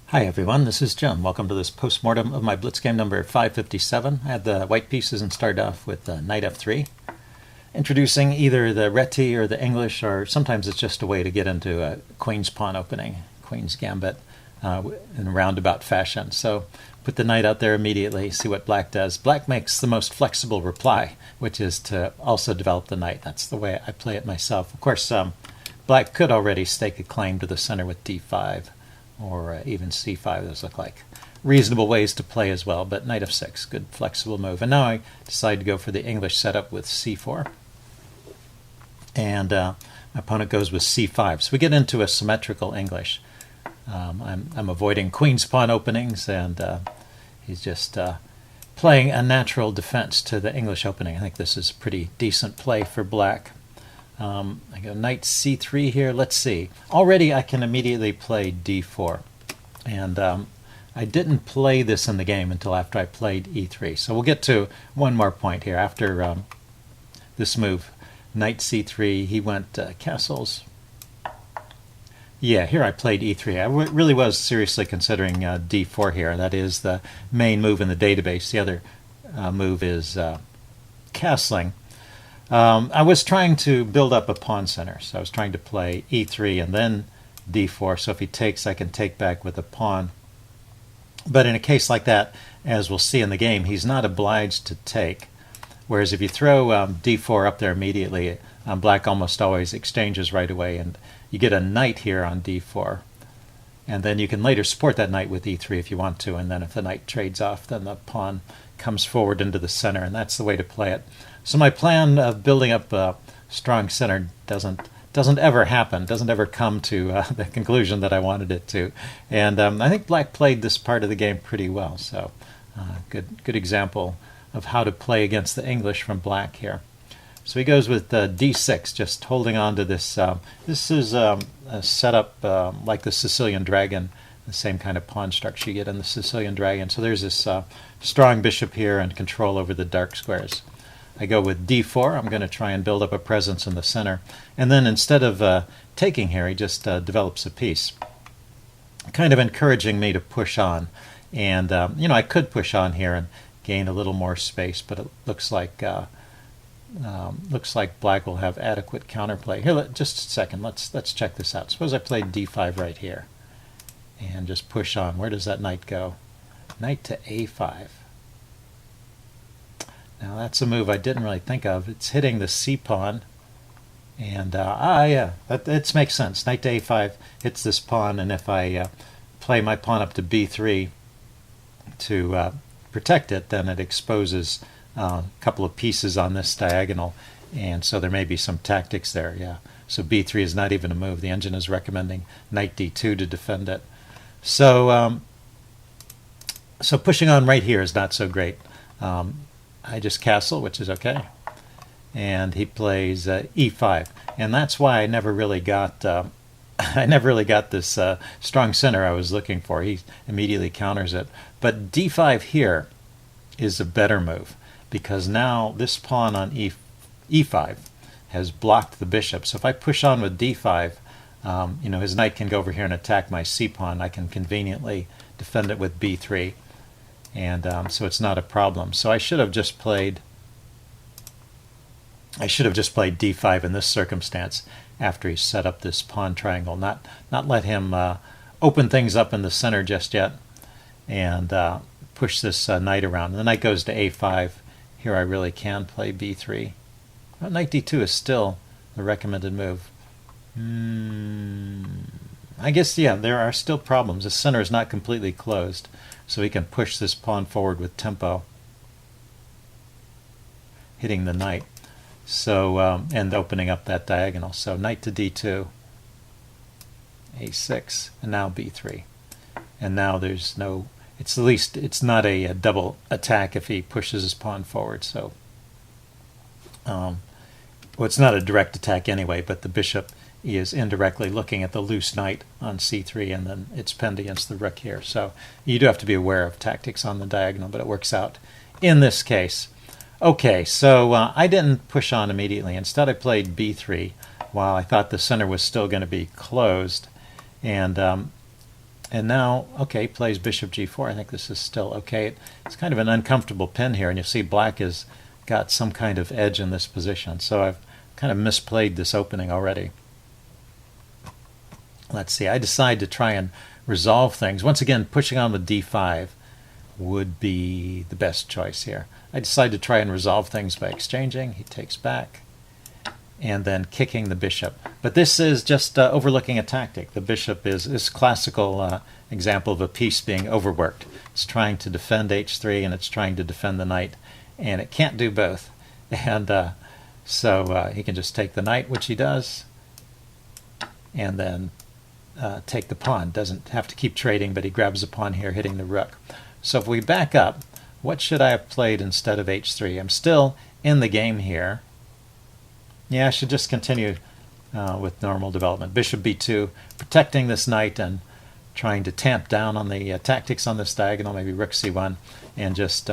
Hi everyone, this is Jim. Welcome to this postmortem of my Blitz game number 557. I had the white pieces and started off with knight f3, introducing either the reti or the English, or sometimes it's just a way to get into a queen's pawn opening, queen's gambit, in a roundabout fashion. So put the knight out there immediately, see what black does. Black makes the most flexible reply, which is to also develop the knight. That's the way I play it myself. Of course, black could already stake a claim to the center with d5. Or even c5. Those look like reasonable ways to play as well, but knight f6, good flexible move. And now I decide to go for the English setup with c4. And my opponent goes with c5. So we get into a symmetrical English. I'm avoiding queen's pawn openings, and he's just playing a natural defense to the English opening. I think this is a pretty decent play for black. I go knight c3 here. Let's see. Already I can immediately play d4. And I didn't play this in the game until after I played e3. So we'll get to one more point here. After this move, knight c3, he went castles. Yeah, here I played e3. I really was seriously considering d4 here. That is the main move in the database. The other move is castling. I was trying to build up a pawn center, so I was trying to play e3 and then d4, so if he takes, I can take back with a pawn. But in a case like that, as we'll see in the game, he's not obliged to take, whereas if you throw d4 up there immediately, black almost always exchanges right away, and you get a knight here on d4. And then you can later support that knight with e3 if you want to, and then if the knight trades off, then the pawn comes forward into the center, and that's the way to play it. So my plan of building up a strong center doesn't ever happen, doesn't ever come to the conclusion that I wanted it to. And I think black played this part of the game pretty well, so good example of how to play against the English from black here. So he goes with d6, just holding on to this. This is a setup like the Sicilian dragon, the same kind of pawn structure you get in the Sicilian dragon. So there's this strong bishop here and control over the dark squares. I go with d4. I'm going to try and build up a presence in the center. And then instead of taking here, he just develops a piece, kind of encouraging me to push on. And, I could push on here and gain a little more space, but it looks like black will have adequate counterplay. Here, just a second. Let's check this out. Suppose I played d5 right here and just push on. Where does that knight go? Knight to a5. Now that's a move I didn't really think of. It's hitting the c-pawn. And, yeah, that makes sense. Knight to a5 hits this pawn, and if I play my pawn up to b3 to protect it, then it exposes a couple of pieces on this diagonal, and so there may be some tactics there. Yeah. So b3 is not even a move. The engine is recommending knight d2 to defend it. So so pushing on right here is not so great. I just castle, which is okay, and he plays e5, and that's why I never really got this strong center I was looking for. He immediately counters it, but d5 here is a better move, because now this pawn on e5 has blocked the bishop. So if I push on with d5, his knight can go over here and attack my c-pawn. I can conveniently defend it with b3, and so it's not a problem. So I should have just played d5 in this circumstance after he set up this pawn triangle. Not let him open things up in the center just yet, and push this knight around. And the knight goes to a5. Here I really can play b3. Well, knight d2 is still the recommended move. I guess, yeah, there are still problems. The center is not completely closed, so he can push this pawn forward with tempo, hitting the knight. So and opening up that diagonal. So knight to d2, a6, and now b3. And now there's no, it's not a double attack if he pushes his pawn forward. So well, it's not a direct attack anyway, but the bishop is indirectly looking at the loose knight on c3, and then it's pinned against the rook here. So you do have to be aware of tactics on the diagonal, but it works out in this case. Okay, so I didn't push on immediately. Instead, I played b3 while I thought the center was still going to be closed. And And now, okay, plays bishop g4. I think this is still okay. It's kind of an uncomfortable pin here, and you see black has got some kind of edge in this position. So I've kind of misplayed this opening already. Let's see, I decide to try and resolve things. Once again, pushing on with d5 would be the best choice here. I decide to try and resolve things by exchanging. He takes back, and then kicking the bishop. But this is just overlooking a tactic. The bishop is classical example of a piece being overworked. It's trying to defend h3 and it's trying to defend the knight, and it can't do both. And so he can just take the knight, which he does, and then take the pawn. Doesn't have to keep trading, but he grabs the pawn here, hitting the rook. So if we back up, what should I have played instead of h3? I'm still in the game here. Yeah, I should just continue with normal development. Bishop b2, protecting this knight and trying to tamp down on the tactics on this diagonal, maybe rook c1, and just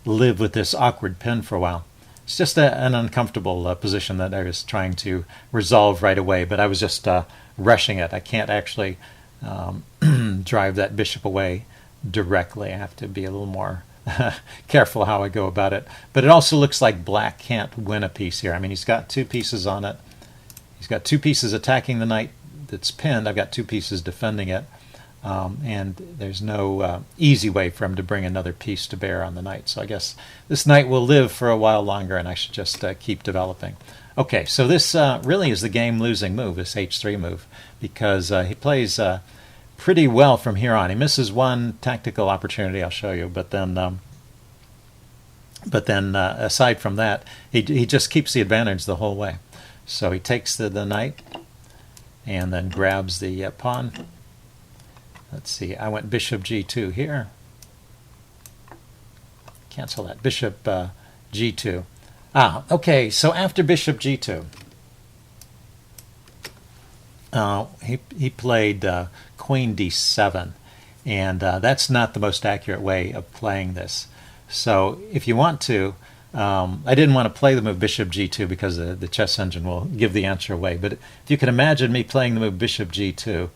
live with this awkward pin for a while. It's just an uncomfortable position that I was trying to resolve right away, but I was just rushing it. I can't actually drive that bishop away directly. I have to be a little more careful how I go about it. But it also looks like black can't win a piece here. I mean, he's got two pieces on it. He's got two pieces attacking the knight that's pinned. I've got two pieces defending it. And there's no easy way for him to bring another piece to bear on the knight. So I guess this knight will live for a while longer, and I should just keep developing. Okay, so this really is the game-losing move, this h3 move, because he plays pretty well from here on. He misses one tactical opportunity, I'll show you, but then aside from that, he just keeps the advantage the whole way. So he takes the knight and then grabs the pawn. Let's see, I went bishop g2 here. Cancel that. Bishop g2. Okay, so after bishop g2, he played queen d7, and that's not the most accurate way of playing this. So if you want to, I didn't want to play the move bishop g2 because the chess engine will give the answer away, but if you can imagine me playing the move bishop g2,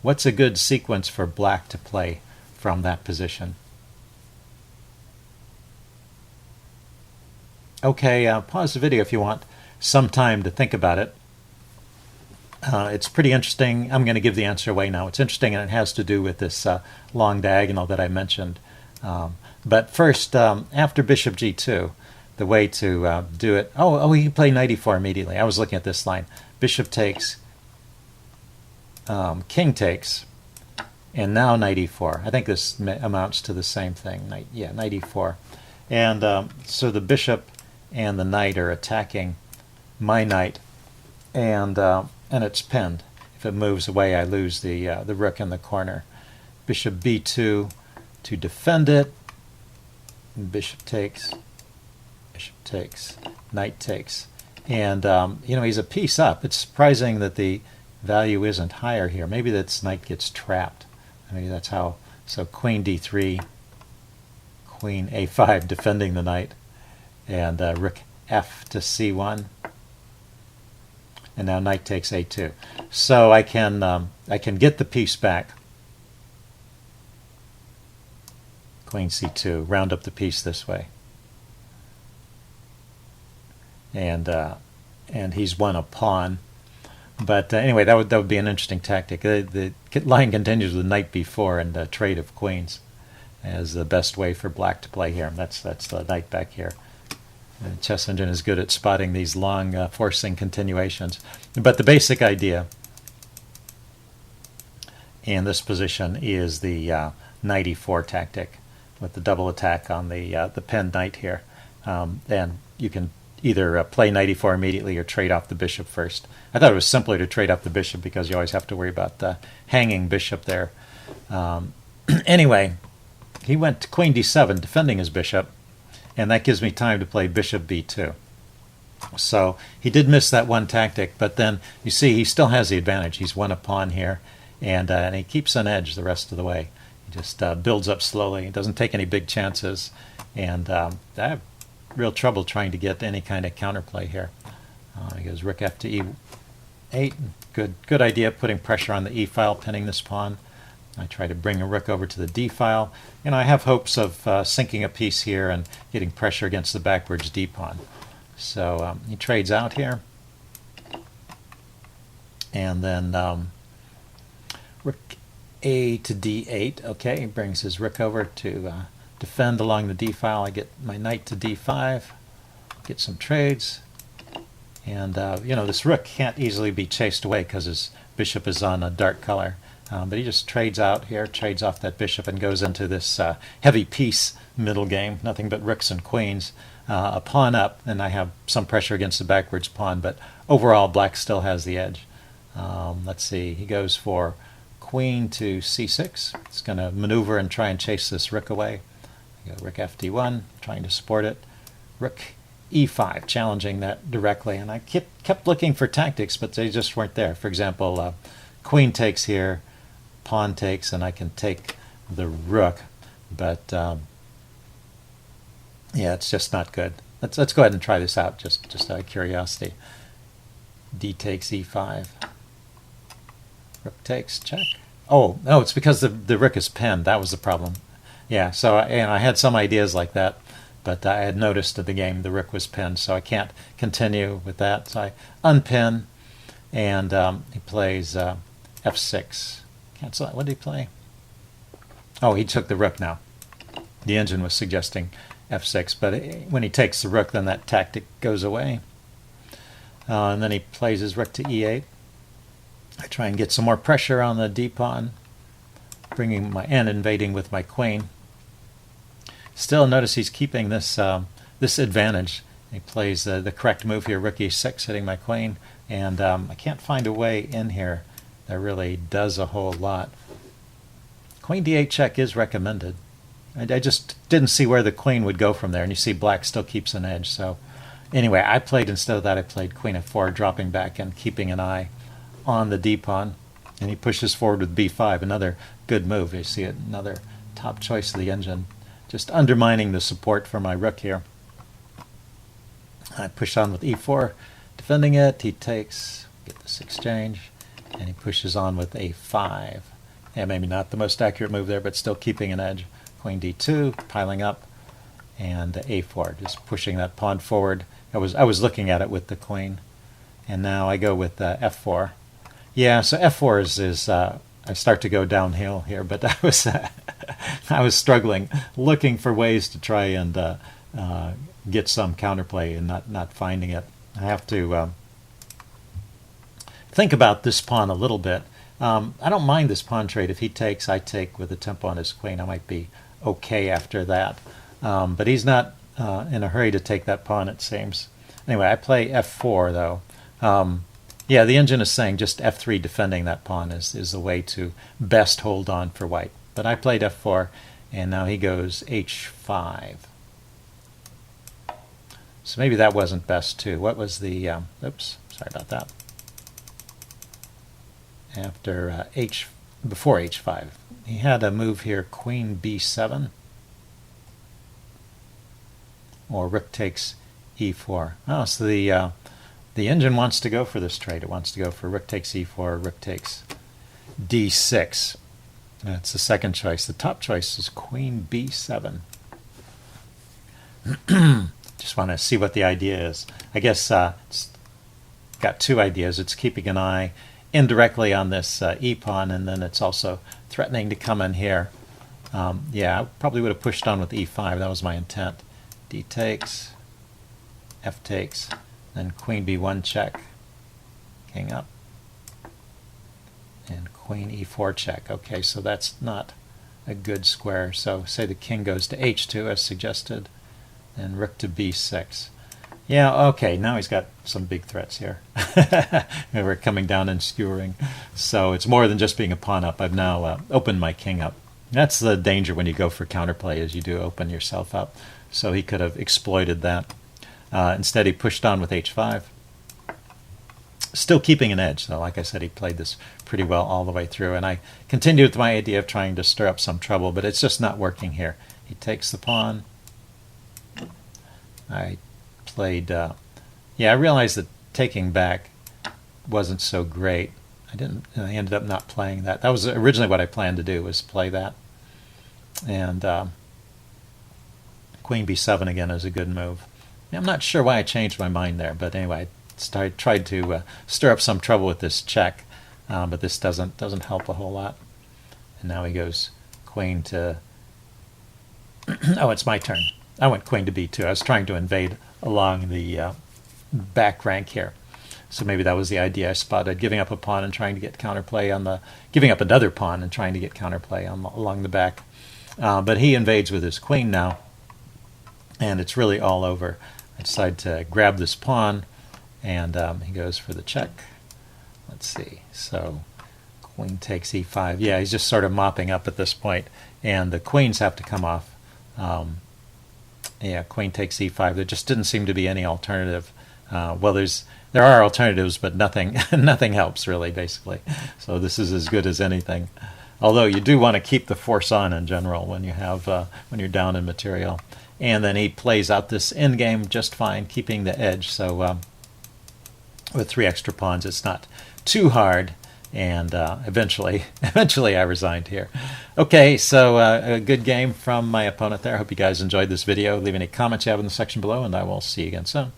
what's a good sequence for black to play from that position? Okay, pause the video if you want some time to think about it. It's pretty interesting. I'm going to give the answer away now. It's interesting, and it has to do with this long diagonal that I mentioned. But first, after bishop g2, the way to do it... Oh, he can play knight e4 immediately. I was looking at this line. Bishop takes, king takes, and now knight e4. I think this amounts to the same thing. Knight e4. And so the bishop and the knight are attacking my knight, and it's pinned. If it moves away, I lose the rook in the corner. Bishop b2 to defend it. Bishop takes, knight takes. And, he's a piece up. It's surprising that the value isn't higher here. Maybe this knight gets trapped. Maybe that's how. So queen d3, queen a5 defending the knight, and rook f to c1. And now knight takes a2. So I can get the piece back. Queen c2, round up the piece this way. And he's won a pawn. But anyway, that would be an interesting tactic. The line continues with knight b4 and a trade of queens as the best way for black to play here. That's the knight back here. The chess engine is good at spotting these long forcing continuations. But the basic idea in this position is the knight e4 tactic with the double attack on the pinned knight here. And you can either play knight e4 immediately or trade off the bishop first. I thought it was simpler to trade off the bishop because you always have to worry about the hanging bishop there. Anyway, he went to queen d7 defending his bishop, and that gives me time to play bishop b2. So he did miss that one tactic, but then you see he still has the advantage. He's won a pawn here, and he keeps an edge the rest of the way. He just builds up slowly. He doesn't take any big chances, and I have real trouble trying to get any kind of counterplay here. He goes rook f to 8. Good idea, putting pressure on the E file, pinning this pawn. I try to bring a rook over to the D file. You know, I have hopes of sinking a piece here and getting pressure against the backwards D pawn. So he trades out here. And then rook A to D8. Okay, he brings his rook over to defend along the D file. I get my knight to D5, get some trades. And, you know, this rook can't easily be chased away because his bishop is on a dark color. But he just trades out here, trades off that bishop, and goes into this heavy piece middle game. Nothing but rooks and queens. A pawn up, and I have some pressure against the backwards pawn. But overall, black still has the edge. Let's see, he goes for queen to c6. It's going to maneuver and try and chase this rook away. I go rook fd1, trying to support it. Rook e5, challenging that directly. And I kept looking for tactics, but they just weren't there. For example, queen takes here, pawn takes, and I can take the rook. But yeah, it's just not good. Let's go ahead and try this out, just out of curiosity. D takes e5. Rook takes, check. Oh, no, it's because the rook is pinned. That was the problem. Yeah, so I had some ideas like that, but I had noticed at the game the rook was pinned, so I can't continue with that. So I unpin, and he plays f6. Cancel that. What did he play? Oh, he took the rook now. The engine was suggesting f6, but when he takes the rook, then that tactic goes away. And then he plays his rook to e8. I try and get some more pressure on the d-pawn, bringing my and invading with my queen. Still, notice he's keeping this this advantage. He plays the correct move here, rook e6, hitting my queen, and I can't find a way in here that really does a whole lot. Queen d8 check is recommended. I just didn't see where the queen would go from there, and you see black still keeps an edge. So anyway, I played, instead of that, I played queen f4, dropping back and keeping an eye on the d-pawn, and he pushes forward with b5, another good move. You see it, another top choice of the engine, just undermining the support for my rook here. I push on with e4, defending it. He takes, get this exchange, and he pushes on with a5. Yeah, maybe not the most accurate move there, but still keeping an edge. Queen d2, piling up, and a4, just pushing that pawn forward. I was looking at it with the queen, and now I go with f4. Yeah, so f4 is I start to go downhill here, but I was struggling, looking for ways to try and get some counterplay and not finding it. I have to think about this pawn a little bit. I don't mind this pawn trade. If he takes, I take with the tempo on his queen. I might be okay after that. But he's not in a hurry to take that pawn, it seems. Anyway, I play f4, though. Yeah, the engine is saying just f3 defending that pawn is the way to best hold on for white. But I played f4, and now he goes h5. So maybe that wasn't best, too. What was the... oops, sorry about that. After before h5, he had a move here, queen b7, or rook takes e4. Oh, so the engine wants to go for this trade. It wants to go for rook takes e4, rook takes d6. That's the second choice. The top choice is queen b7. Just want to see what the idea is. I guess it's got two ideas. It's keeping an eye indirectly on this e-pawn, and then it's also threatening to come in here. Yeah, I probably would have pushed on with e5. That was my intent. D takes, f takes, then queen b1 check, king up, and queen e4 check. Okay, so that's not a good square. So say the king goes to h2 as suggested, and rook to b6. Yeah, okay, now he's got some big threats here. We're coming down and skewering. So it's more than just being a pawn up. I've now opened my king up. That's the danger when you go for counterplay, is you do open yourself up. So he could have exploited that. Instead, he pushed on with h5. Still keeping an edge, though. Like I said, he played this pretty well all the way through. And I continued with my idea of trying to stir up some trouble, but it's just not working here. He takes the pawn. I played... yeah, I realized that taking back wasn't so great. I ended up not playing that. That was originally what I planned to do, was play that. And queen b7 again is a good move. I'm not sure why I changed my mind there, but anyway, I tried to stir up some trouble with this check, but this doesn't help a whole lot. And now he goes queen to... oh, it's my turn. I went queen to b2. I was trying to invade along the back rank here. So maybe that was the idea I spotted, giving up a pawn and trying to get counterplay on the... giving up another pawn and trying to get counterplay along the back. But he invades with his queen now, and it's really all over. I decide to grab this pawn, and he goes for the check. Let's see. So queen takes e5. Yeah, he's just sort of mopping up at this point, and the queens have to come off. Yeah, queen takes e5. There just didn't seem to be any alternative. Well, there are alternatives, but nothing nothing helps really, basically. So this is as good as anything. Although you do want to keep the force on in general when you have when you're down in material. And then he plays out this endgame just fine, keeping the edge. So with 3 extra pawns, it's not too hard. And eventually I resigned here. Okay, so a good game from my opponent there. I hope you guys enjoyed this video. Leave any comments you have in the section below, and I will see you again soon.